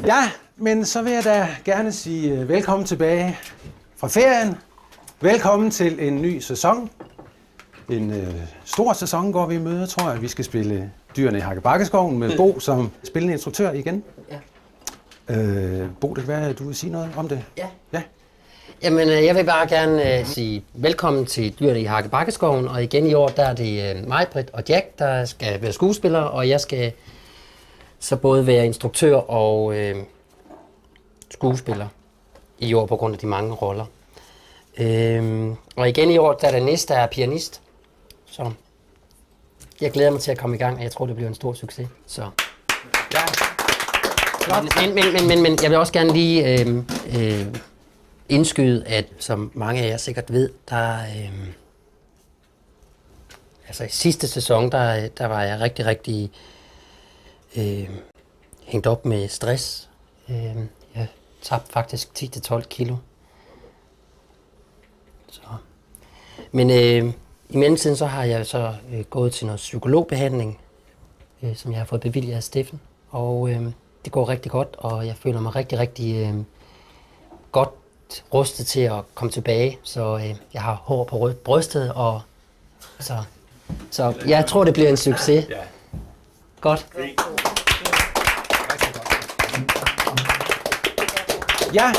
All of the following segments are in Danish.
Ja, men så vil jeg da gerne sige velkommen tilbage fra ferien. Velkommen til en ny sæson. En stor sæson går vi i møde, tror jeg. Vi skal spille Dyrene i Hakkebakkeskoven med Bo som spillende instruktør igen. Ja. Bo, det kan være, at du vil sige noget om det? Ja. Ja. Jamen, jeg vil bare gerne sige velkommen til Dyrene i Hakkebakkeskoven. Og igen i år, der er det mig, Britt og Jack, der skal være skuespillere, og jeg skal så både være instruktør og skuespiller i år på grund af de mange roller. Og igen i år, der er det næste, der er pianist. Så jeg glæder mig til at komme i gang, og jeg tror, det bliver en stor succes. Så. Ja. Men jeg vil også gerne lige indskyde, at som mange af jer sikkert ved, der altså i sidste sæson, der var jeg rigtig hængt op med stress. Jeg tabte faktisk 10-12 kilo. Så. Men i mellemtiden så har jeg så gået til noget psykologbehandling, som jeg har fået bevilget af Steffen. Og det går rigtig godt, og jeg føler mig rigtig godt rustet til at komme tilbage. Så jeg har hår på brystet, og så jeg tror, det bliver en succes. Ja. Godt. Ja,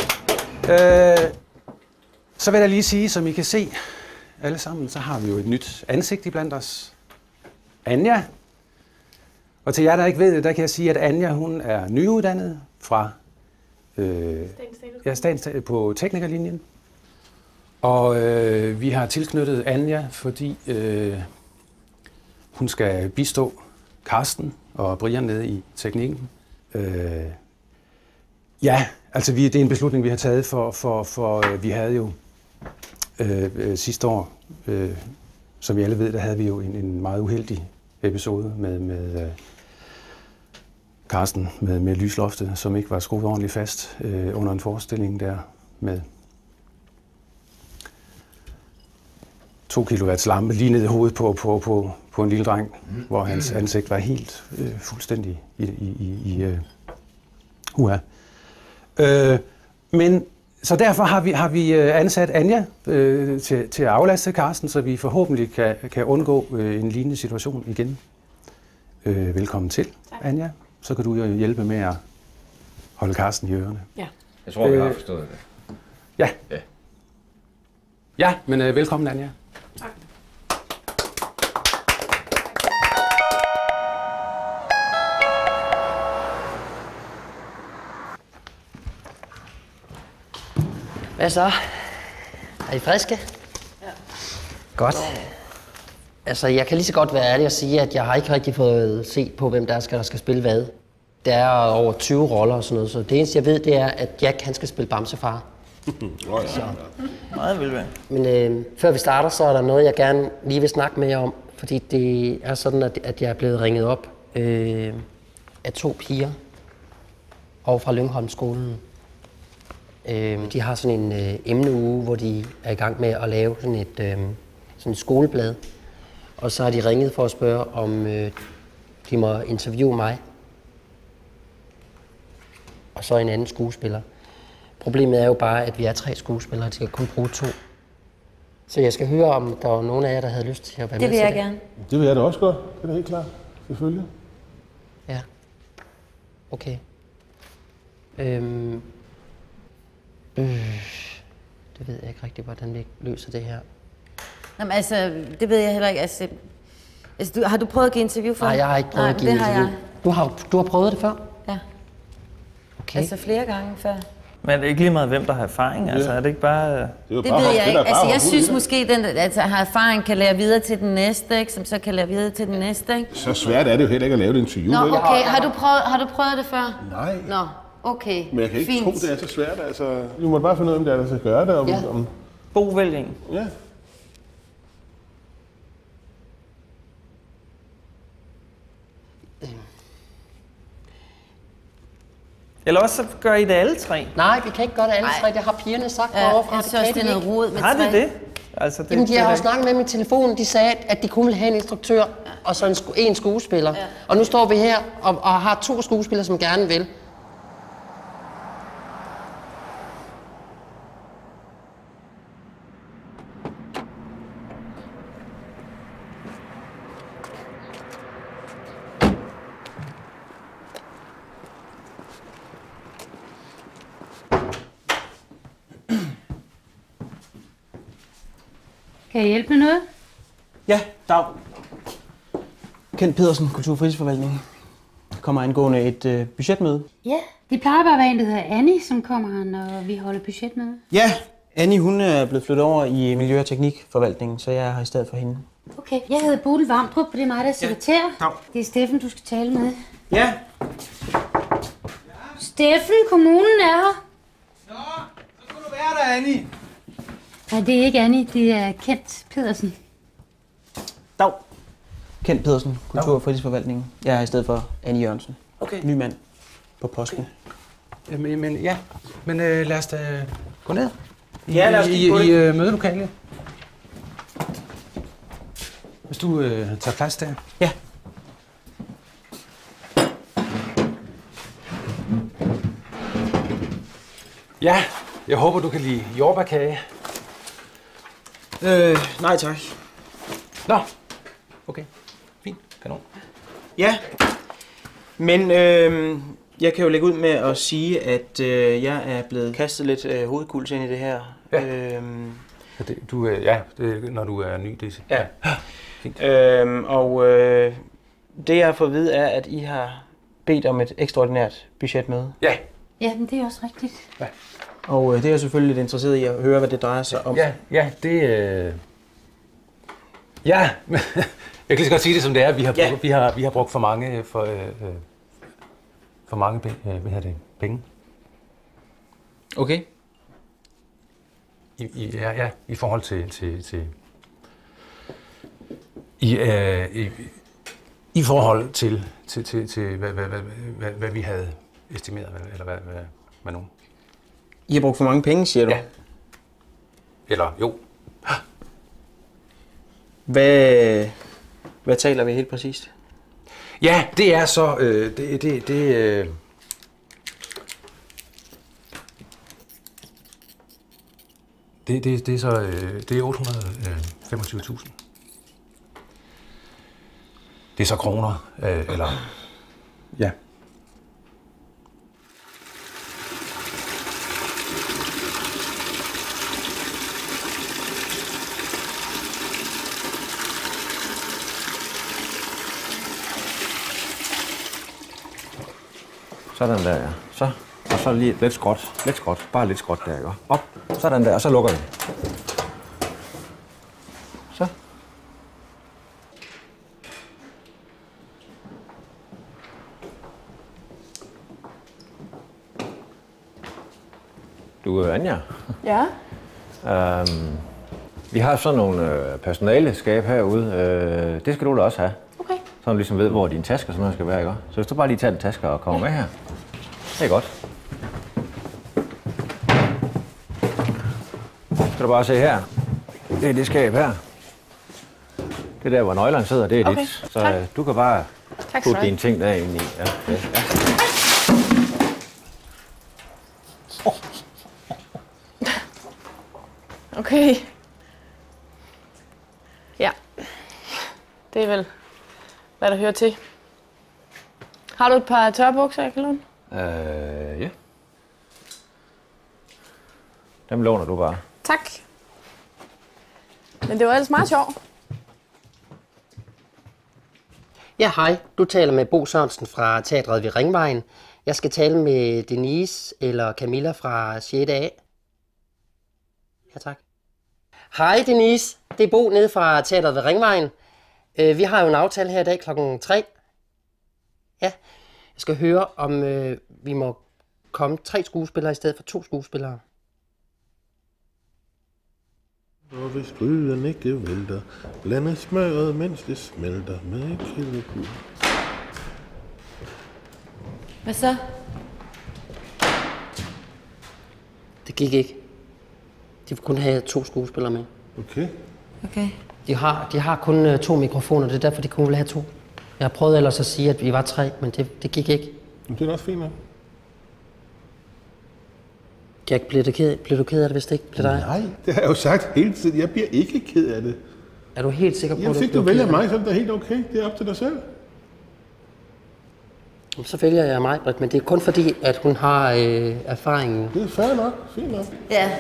så vil jeg lige sige, som I kan se alle sammen, så har vi jo et nyt ansigt iblandt os. Anja. Og til jer, der ikke ved det, der kan jeg sige, at Anja, hun er nyuddannet fra på teknikerlinjen. Og vi har tilknyttet Anja, fordi hun skal bistå Carsten og Brian nede i teknikken. Ja, altså det er en beslutning, vi har taget, for vi havde jo sidste år, som vi alle ved, der havde vi jo en meget uheldig episode med Carsten med lysloftet, som ikke var skruet ordentligt fast under en forestilling der med 2 kilowatts lampe lige ned i hovedet på en lille dreng, hvor hans ansigt var helt fuldstændig i uha. Men så derfor har vi ansat Anja til at aflaste Carsten, så vi forhåbentlig kan undgå en lignende situation igen. Velkommen til, Anja. Så kan du jo hjælpe med at holde Carsten i ørerne. Ja. Jeg tror, vi har forstået det. Ja. Ja, men velkommen, Anja. Tak. Hvad så? Er I friske? Ja. Godt. Altså, jeg kan lige så godt være ærlig og sige, at jeg har ikke rigtig fået set på, hvem der skal spille hvad. Der er over 20 roller og sådan noget, så det eneste, jeg ved, det er, at Jack, han skal spille bamsefar. Så. Meget velvære. Men før vi starter, så er der noget, jeg gerne lige vil snakke med jer om. Fordi det er sådan, at jeg er blevet ringet op af 2 piger over fra Lyngholmskolen. De har sådan en emneuge, hvor de er i gang med at lave sådan et skoleblad. Og så har de ringet for at spørge, om de må interviewe mig. Og så en anden skuespiller. Problemet er jo bare, at vi er 3 skuespillere, og de skal kun bruge 2. Så jeg skal høre, om der var nogen af jer, der havde lyst til at være med til det. Det vil jeg gerne. Det vil jeg da også godt. Det er da helt klart. Selvfølgelig. Ja. Okay. Det ved jeg ikke rigtig, hvordan vi løser det her. Jamen altså, det ved jeg heller ikke. Altså, har du prøvet at give interview før? Nej, jeg har ikke prøvet at give interview. Du har prøvet det før? Ja. Okay. Altså flere gange før. Men er det ikke lige meget, hvem der har erfaring? Altså, er det ikke bare... Det ved jeg ikke. Altså, jeg synes måske, den har erfaring kan lære videre til den næste, ikke? Som så kan lære videre til den næste, ikke? Så svært er det jo heller ikke at lave et interview. Nå, okay. Har du prøvet det før? Nej. Nå, okay. Men jeg kan ikke Fint. tro, det er så svært. Altså, vi må bare finde ud af, om det er, der skal gøre det. Om... Bovælgning. Ja. Eller også så gør I det alle 3. Nej, vi kan ikke gøre det alle 3. Det har pigerne sagt overfra. Jeg synes også, det er noget rod med Har 3. de det? Altså, Jamen, de har jo snakket med mig i telefonen. De sagde, at de kun ville have en instruktør og så en skuespiller. Ja. Og nu står vi her og har 2 skuespillere, som gerne vil. Kan jeg hjælpe med noget? Ja, dag. Kent Pedersen, Kultur- og Fritidsforvaltning. Kommer angående et budgetmøde. Ja, det plejer bare at være en, der hedder Annie, som kommer, når vi holder budgetmøde. Ja, Annie, hun er blevet flyttet over i Miljø- og Teknikforvaltningen, så jeg er her i stedet for hende. Okay, jeg hedder Bodil Vamdrup, og det er mig, der er sekretær. Dag. Det er Steffen, du skal tale med. Ja. Steffen, kommunen er her. Nå, så skulle du være der, Annie. Nej, det er ikke Annie, det er Kent Pedersen. Dag. Kent Pedersen, Kultur- og Fritidsforvaltningen. Jeg er her i stedet for Annie Jørgensen. Okay. Ny mand på posten. Okay. Men lad os da gå ned. Ja, lad os kigge på det. I mødelokalet. Hvis du tager plads der. Ja. Ja, jeg håber, du kan lide jordbærkage. Nej tak. Nå, okay. Fint. Kanon. Ja, men jeg kan jo lægge ud med at sige, at jeg er blevet kastet lidt hovedkuls ind i det her. Ja. Det, når du er ny, det Ja. Fint. Det jeg har fået at vide er, at I har bedt om et ekstraordinært budgetmøde. Ja. Ja, men det er også rigtigt. Ja. Og det er jeg selvfølgelig lidt interesseret i at høre, hvad det drejer sig om. Ja, det... Ja, jeg kan lige så godt sige det, som det er. Vi har brugt for mange penge. Okay. I forhold til i forhold til hvad vi havde estimeret, eller hvad nogen. I har brugt for mange penge, siger du? Ja. Eller jo. Hvad taler vi helt præcist? Ja, det er så det er så det er 825.000. Det er så kroner eller ja. Sådan der, ja. Så, og så lige lidt skråt, bare lidt skråt der, ikke? Op, sådan der, og så lukker vi. Så. Du er Anja. Ja. Vi har sådan nogle personaleskab herude. Det skal du da også have. Okay. Så du ligesom ved, hvor dine tasker sådan noget skal være, ikke? Så hvis du bare lige tager den tasker og kommer med her. Det er godt. Skal du bare se her. Det er det skab her. Det er der, hvor nøglerne sidder, det er okay. dit. Så du kan bare putte dine ting derinde i. Ja, ja. Okay. Ja. Det er vel, hvad der hører til. Har du et par tørrebukser, jeg kan låne? Ja. Dem låner du bare. Tak. Men det var ellers meget sjovt. Ja, hej. Du taler med Bo Sørensen fra Teatret ved Ringvejen. Jeg skal tale med Denise eller Camilla fra 6. A. Ja, tak. Hej Denise. Det er Bo nede fra Teatret ved Ringvejen. Vi har jo en aftale her i dag klokken 3. Ja, jeg skal høre, om vi må komme 3 skuespillere i stedet for 2 skuespillere. Og hvis gryden ikke vælter, blande smøret, mens det smelter med kildekul. Hvad så? Det gik ikke. De vil kun have 2 skuespillere med. Okay. Okay. De har kun 2 mikrofoner, det er derfor, de kun vil have 2. Jeg har prøvet ellers at sige, at vi var 3, men det gik ikke. Men det er også fint nok. Jack, bliver du ked af det, hvis det ikke bliver dig? Nej, det har jeg jo sagt hele tiden. Jeg bliver ikke ked af det. Er du helt sikker på, Jamen, hvis du vælger mig, så er det helt okay. Det er op til dig selv. Så vælger jeg mig, Britt, men det er kun fordi, at hun har erfaringen. Det er fair nok. Fint nok. Ja.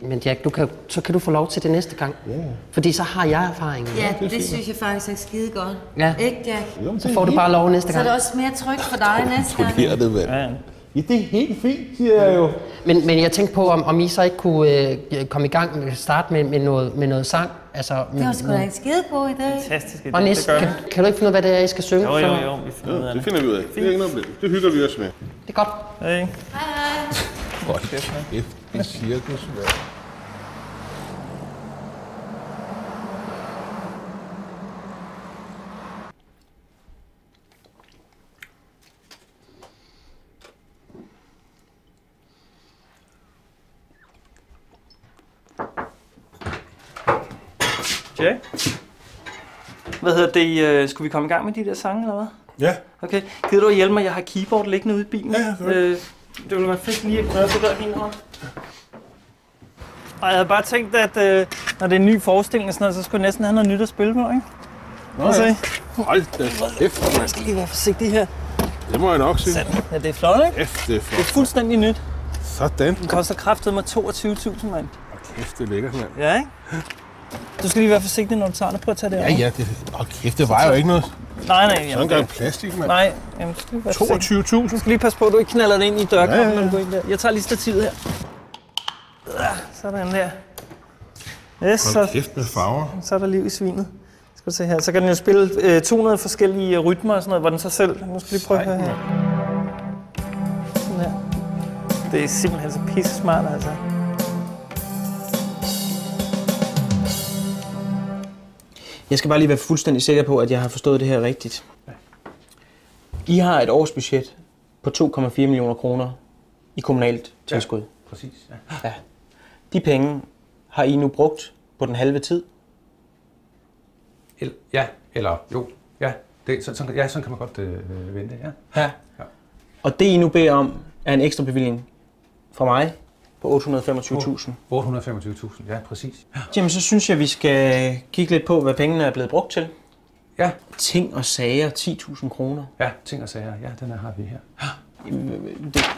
Men Jack, så kan du få lov til det næste gang. Ja. Fordi så har jeg erfaringen. Ja, det synes jeg faktisk er skide godt. Ja. Ikke, Jack? Jo, Så får du bare lov næste Så er gang. det også mere trygt for dig næste gang. Det er det vel. Ja, det er helt fint, siger jeg jo. Men jeg tænkte på, om I så ikke kunne komme i gang med at starte med noget sang. Altså, Det var sgu da en skide god idé. Fantastisk idé. Og næste, kan du ikke finde ud af, hvad det er, I skal synge? Jo, vi finder ud af Det det. finder vi ud af. Det er ikke noget problem. Det hygger vi os med. Det er godt. Hej. Godt. Det cirkus. Jack? Hvad hedder det? Skulle vi komme i gang med de der sange, eller hvad? Ja. Okay. Gider du at hjælpe mig? Jeg har keyboard liggende ude i bilen. Ja, det ville være fedt lige at gøre det der hende over. Og jeg havde bare tænkt, at når det er en ny forestilling og sådan noget, så skulle jeg næsten have noget nyt at spille på, ikke? Nå ja. Hold da kæft, Jeg skal lige være forsigtig her. det må jeg nok sige. Ja, det er flot, ikke? Kæft, det er Det er flot. fuldstændig nyt. Sådan. Den koster kraftedeme 22.000, mand. Kæft, det er lækkert, mand. Ja, ikke? Du skal lige være forsigtig, når du tager det. Prøv at tage det Ja, over. ja, det... kæft, det var jo ikke noget. Nej, Sådan jamen, en plastik, mand. nej. Jamen, du skal lige være forsigtig. 22.000. Du skal lige passe på, at du ikke knaller det ind i dørkampen, Ja, ja, ja. når du går ind der. Jeg tager lige stativet her. Sådan der. Yes, Hold kæft med farver. så er der liv i svinet. Skal du se her. Så kan den jo spille 200 forskellige rytmer og sådan noget, hvor den så selv... Nu skal vi prøve at høre her. Sådan her. Det er simpelthen så pisse smart, altså. Jeg skal bare lige være fuldstændig sikker på, at jeg har forstået det her rigtigt. I har et årsbudget på 2,4 millioner kroner i kommunalt tilskud. Præcis, ja. Ja. De penge har I nu brugt på den halve tid. Ja, eller jo. Ja, sådan kan man godt vente, ja. Ja. Og det I nu beder om, er en ekstra bevilling fra mig på 825.000. 825.000, ja, præcis. Ja. Jamen, så synes jeg, vi skal kigge lidt på, hvad pengene er blevet brugt til. Ja. Ting og sager, 10.000 kroner. Ja, ting og sager, ja, den har vi her.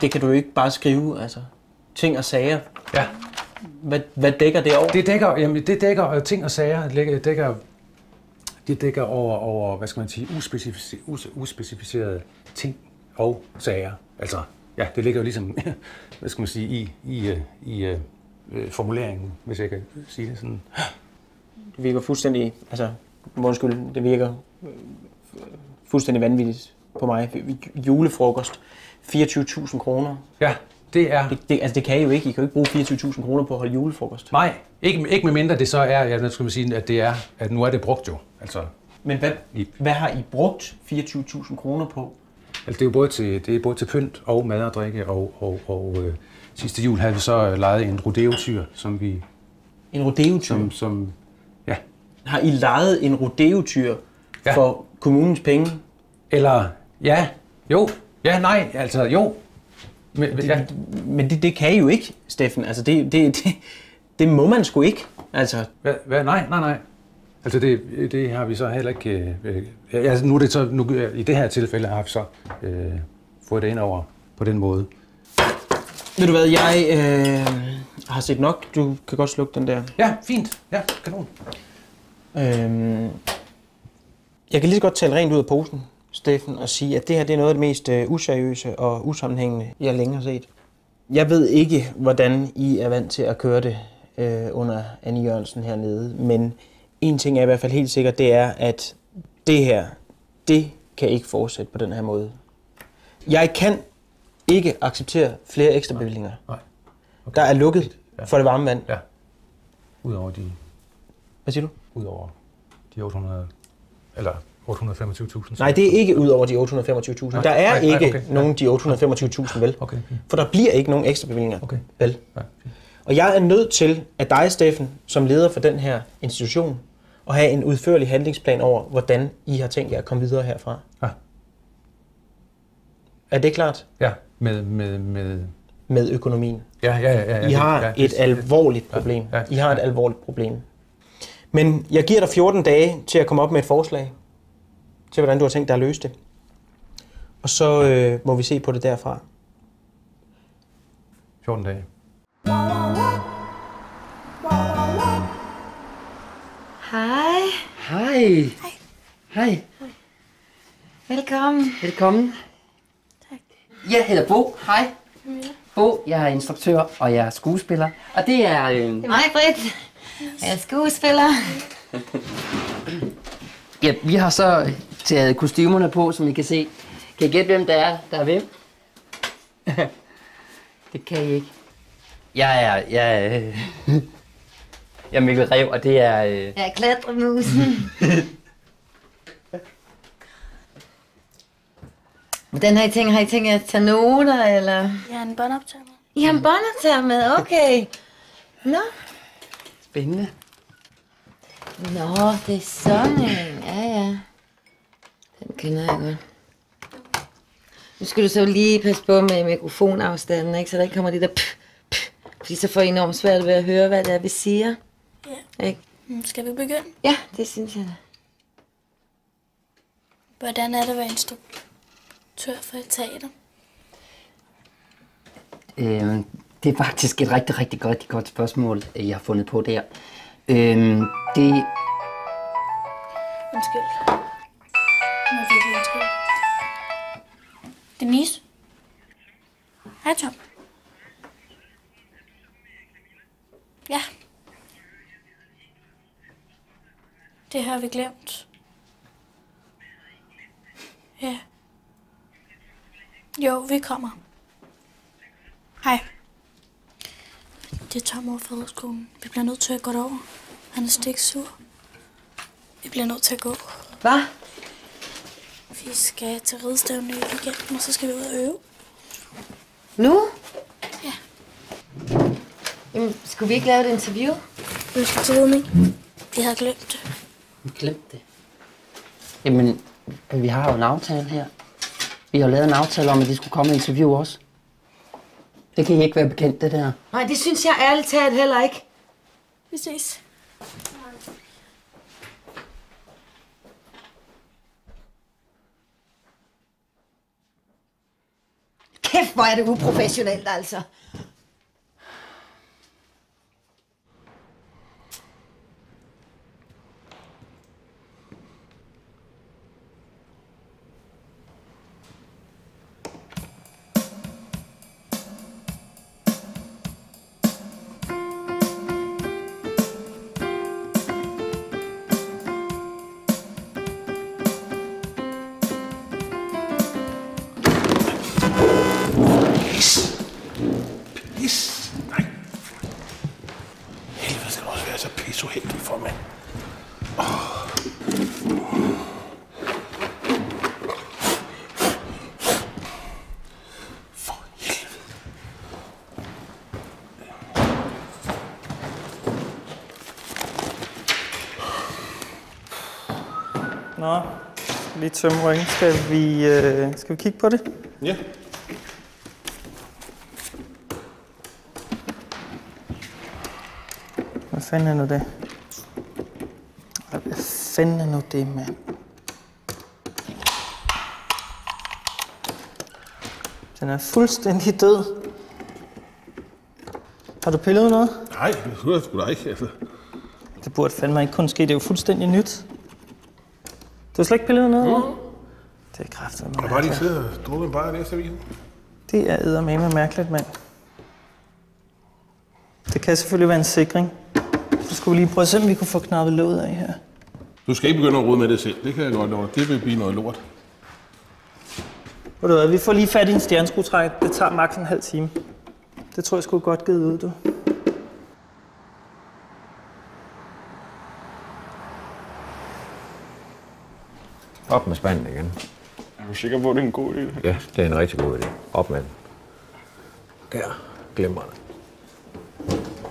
Det kan du jo ikke bare skrive, altså. Ting og sager. Ja. Hvad dækker det over? Det dækker ting og sager, det dækker over, hvad skal man sige, uspecificerede ting og sager. Altså, ja, det ligger jo ligesom, hvad skal man sige, i formuleringen, hvis jeg kan sige det sådan. Det virker fuldstændig, altså, undskyld, det virker fuldstændig vanvittigt på mig. Julefrokost, 24.000 kroner. Ja. Det er... Det kan I jo ikke. I kan jo ikke bruge 24.000 kroner på at holde julefrokost. Nej, ikke med mindre det så er, ja, skal man sige, at nu er det brugt jo. Altså, men hvad har I brugt 24.000 kroner på? Altså, det er både til pynt og mad og drikke, og sidste jul havde vi så lejet en rodeo-tyr, som vi... En rodeo-tyr? Ja. Har I lejet en rodeo-tyr for kommunens penge? Eller, ja, jo, ja, nej, altså, jo. Men det kan I jo ikke, Steffen. Altså, det må man sgu ikke. Altså. Nej. Altså, det har vi så heller ikke... altså, nu er det så... I det her tilfælde har vi så fået det ind over på den måde. Ved du hvad, jeg har set nok. Du kan godt slukke den der. Ja, fint. Ja, kanon. Jeg kan lige så godt tale rent ud af posen, Steffen, og sige, at det her det er noget af det mest useriøse og usammenhængende, jeg længe har set. Jeg ved ikke, hvordan I er vant til at køre det under Annie Jørgensen hernede, men en ting er i hvert fald helt sikkert, det er, at det her, det kan ikke fortsætte på den her måde. Jeg kan ikke acceptere flere ekstra bevillinger. Nej. Okay. Der er lukket for det varme vand. Ja. Udover de... Hvad siger du? Udover de 800... Eller 825.000. Nej, det er ikke ud over de 825.000. Der er ikke nogen de 825.000, vel? Okay. For der bliver ikke nogen ekstra bevillinger, vel? Ja, og jeg er nødt til, at dig, Steffen, som leder for den her institution, at have en udførlig handlingsplan over, hvordan I har tænkt jer at komme videre herfra. Ja. Er det klart? Ja, med økonomien. Ja. I har et alvorligt problem. Ja. I har et alvorligt problem. Men jeg giver dig 14 dage til at komme op med et forslag til, hvordan du har tænkt dig at løse det. Og så må vi se på det derfra. 14 dage. Hej. Hej. Hej. Velkommen. Velkommen. Tak. Jeg hedder Bo. Hej. Bo, jeg er instruktør, og jeg er skuespiller. Og det er... Det er mig, Britt. Jeg er skuespiller. Ja, vi har så taget kostymerne på, som I kan se. Kan I gætte, hvem der er hvem? Det kan I ikke. Jeg er Mikkel Rev, og det er... Jeg er klatremusen. Hvordan har I tænkt at tage noter, eller? Jeg har en båndoptager med. I har en båndoptager med, okay. Nå. Spændende. Nå, det er sådan en. Ja. Den kender jeg godt. Nu skal du så lige passe på med mikrofonafstanden, ikke? Så der ikke kommer de der fordi så får I enormt svært ved at høre, hvad det er, vi siger. Ja. Ikke? Skal vi begynde? Ja, det synes jeg da. Hvordan er det at være instruktør for et teater? Det er faktisk et rigtig godt spørgsmål, jeg har fundet på der. Undskyld. Må vi undskyld. Denise? Hej, Tom. Ja. Det har vi glemt. Ja. Jo, vi kommer. Hej. Det er Tom over Fædreskolen. Vi bliver nødt til at gå derover. Han er stiksur. Vi bliver nødt til at gå. Hvad? Vi skal til ridestævne i weekenden, og så skal vi ud og øve. Nu? Ja. Jamen, skulle vi ikke lave et interview? Vi skal til ridning. Vi havde glemt det. Vi glemte det. Jamen, vi har jo en aftale her. Vi har lavet en aftale om, at de skulle komme og interviewe os. Det kan I ikke være bekendt, det der. Nej, det synes jeg ærligt talt heller ikke. Vi ses. Kæft, hvor er det uprofessionelt, altså. Nå, lige tømme ryggen. Skal vi kigge på det? Ja. Hvad fanden er nu det? Hvad fanden er nu det, mand? Den er fuldstændig død. Har du pillet ud noget? Nej, det skulle jeg sgu da ikke, altså. Det burde fandme ikke kun ske. Det er jo fuldstændig nyt. Du har slet ikke pillet ud noget? Det er kraftigt. Jeg har bare lige siddet og drukket en bajer der, avisen. Det er eddermame mærkeligt, mand. Det kan selvfølgelig være en sikring. Så skulle vi lige prøve at se, om vi kunne få knappet låget af her. Du skal ikke begynde at rode med det selv. Det kan jeg godt love. Det vil blive noget lort. Ved du hvad, vi får lige fat i en stjerneskruetrækker. Det tager maks en halv time. Det tror jeg sgu godt givet ud, du. Op med spanden igen. Er du sikker på, at det er en god idé? Ja, det er en rigtig god idé. Op med den. Der. Glemmer det.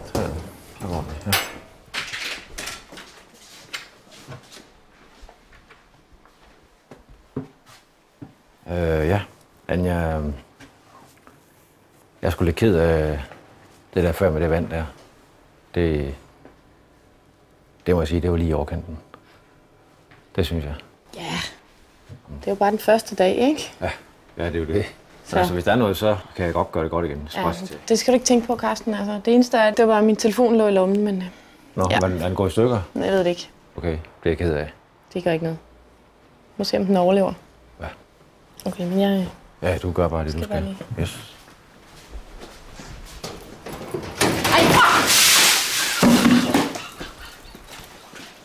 Sådan. Så går den. Ja. Ja. Anja, jeg er sgu lidt ked af det der før med det vand der. Det må jeg sige, det var lige i overkanten. Det synes jeg. Ja, det er jo bare den første dag, ikke? Ja, det er jo det. Altså, hvis der er noget, så kan jeg godt gøre det godt igen. Ja, det skal du ikke tænke på, Karsten. Altså, det eneste er, at det var, at min telefon lå i lommen, men... Nå, ja. Men den går i stykker? Jeg ved det ikke. Okay, det er jeg ked af. Det gør ikke noget. Må se, om den overlever. Ja. Okay, men jeg... Ja, du gør bare det, du skal. Yes. Ej,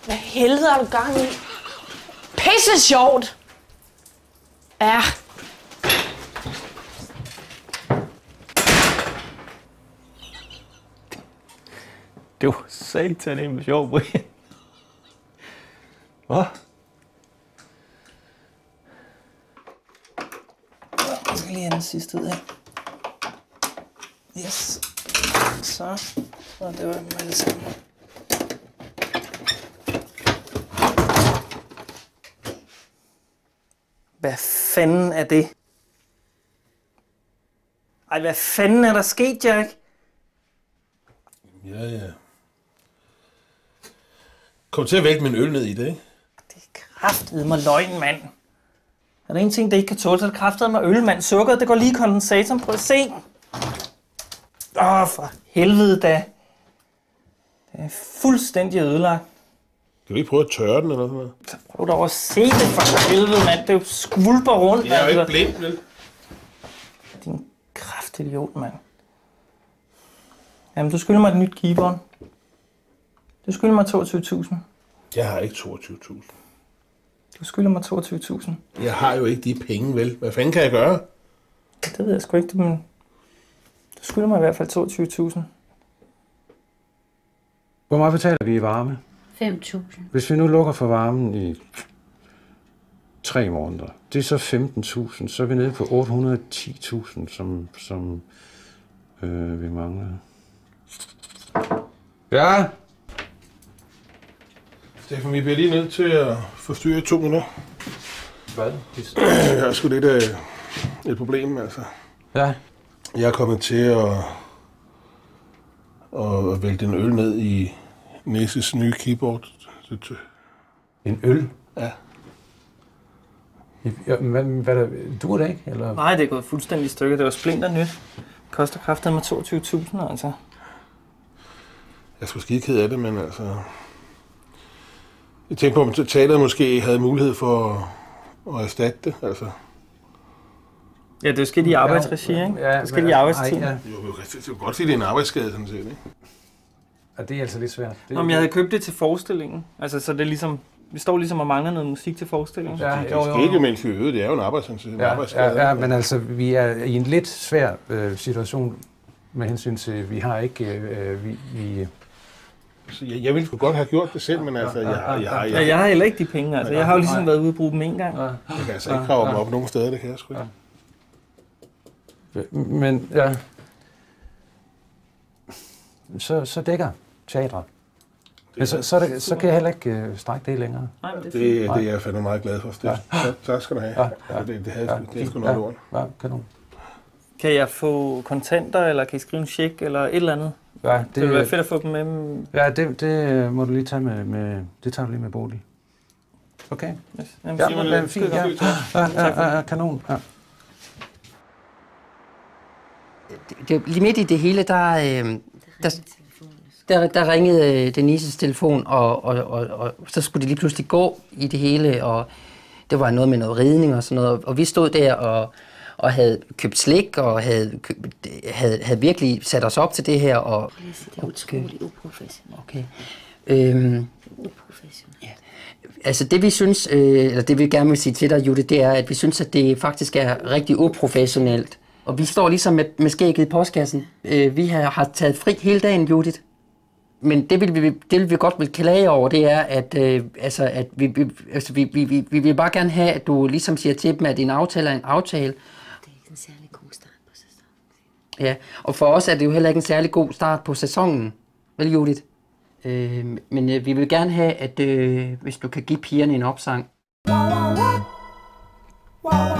hvad helvede har du gang i? Pisse sjovt! Ja. Det var satan med sjov, Brian. Hvad? Jeg skal lige have den sidste ud her. Yes. Så det var med det samme. Hvad fanden er det? Ej, hvad fanden er der sket, Jack? Ja. Kom til at vælte min øl ned i det, ikke? Det er kraftedme løgn, mand. Er der en ting, der ikke kan tåle, så er det kraftedme øl, mand. Sukkeret, det går lige i kondensatoren. Prøv at se. For helvede da. Det er fuldstændig ødelagt. Kan du ikke prøve at tørre den eller sådan noget? Så prøv dog at se det for helvede, mand. Det er jo skvulper rundt. Jeg er jo ikke blind, vel? Din kraftidiot, mand. Jamen, du skylder mig et nyt keyboard. Du skylder mig 22.000. Jeg har ikke 22.000. Du skylder mig 22.000. Jeg har jo ikke de penge, vel? Hvad fanden kan jeg gøre? Det ved jeg sgu ikke, men du skylder mig i hvert fald 22.000. Hvor meget betaler vi i varme? 5.000. Hvis vi nu lukker for varmen i 3 måneder, det er så 15.000, så er vi nede på 810.000, som vi mangler. Ja? Steffen, vi bliver lige nødt til at forstyrre 2 minutter. Hvad? Jeg har sgu lidt af et problem, altså. Ja? Jeg er kommet til at vælte en øl ned i Næses nye keyboard. En øl? Ja. Hvad duer det ikke? Eller? Nej, det er gået fuldstændig i stykker. Det var splinter nyt. Det koster kraftedme 22.000, altså. Jeg skulle skide ked af det, men altså... Jeg tænkte på, om teateret måske havde mulighed for at erstatte det, altså. Ja, det skal i arbejdsregi, ikke? Ja, det skal i arbejdstid. Ja. Jo, jeg kan godt sige, det er en arbejdsskade, sådan set, ikke? Ja, det er altså lidt svært. Om jeg havde købt det til forestillingen. Altså, så det er ligesom... Vi står ligesom og mangler noget musik til forestillingen. Ja, det skete jo, mens vi øvede. Det er jo en arbejdsskade. Ja, men altså, vi er i en lidt svær situation med hensyn til, vi har ikke... Jeg ville sgu godt have gjort det selv, men altså... Jeg har heller ikke de penge, altså. Jeg har jo ligesom været ude og bruge dem en gang. Jeg kan altså ikke grave dem op nogen steder, det kan jeg sgu ikke. Men, ja... Så dækker teatret. Men så kan jeg heller ikke strække det længere. Nej, men det er jeg fandme meget glad for, Steffen. Ja. Tak skal du have. Ja. Det er sgu noget lort. Ja, kanon. Kan jeg få kontanter, eller kan I skrive en check, eller et eller andet? Ja, det vil være fedt at få dem med. Ja, det må du lige tage med det tager du lige med Bodil. Okay? Yes. Jamen, ja, det er fint. Ja, kanon. Ja. Lige midt i det hele, der ringede Denises telefon, og så skulle det lige pludselig gå i det hele, og det var noget med noget ridning og sådan noget, og vi stod der og havde købt slik, og havde virkelig sat os op til det her. Og, det er utroligt uprofessionelt. Okay. Uprofessionelt. Ja. Altså det vi synes, eller det vi gerne vil sige til dig, Judith, det er, at vi synes, at det faktisk er rigtig uprofessionelt. Og vi står ligesom med skægget i postkassen. Vi har taget fri hele dagen, Judith. Men det vil vi godt vil klage over, det er, at vi vil bare gerne have, at du ligesom siger til dem, at en aftale er en aftale. Det er ikke en særlig god start på sæsonen. Ja, og for os er det jo heller ikke en særlig god start på sæsonen. Vel, Judith? Men vi vil gerne have, at hvis du kan give pigerne en opsang. Wow, wow, wow. Wow, wow.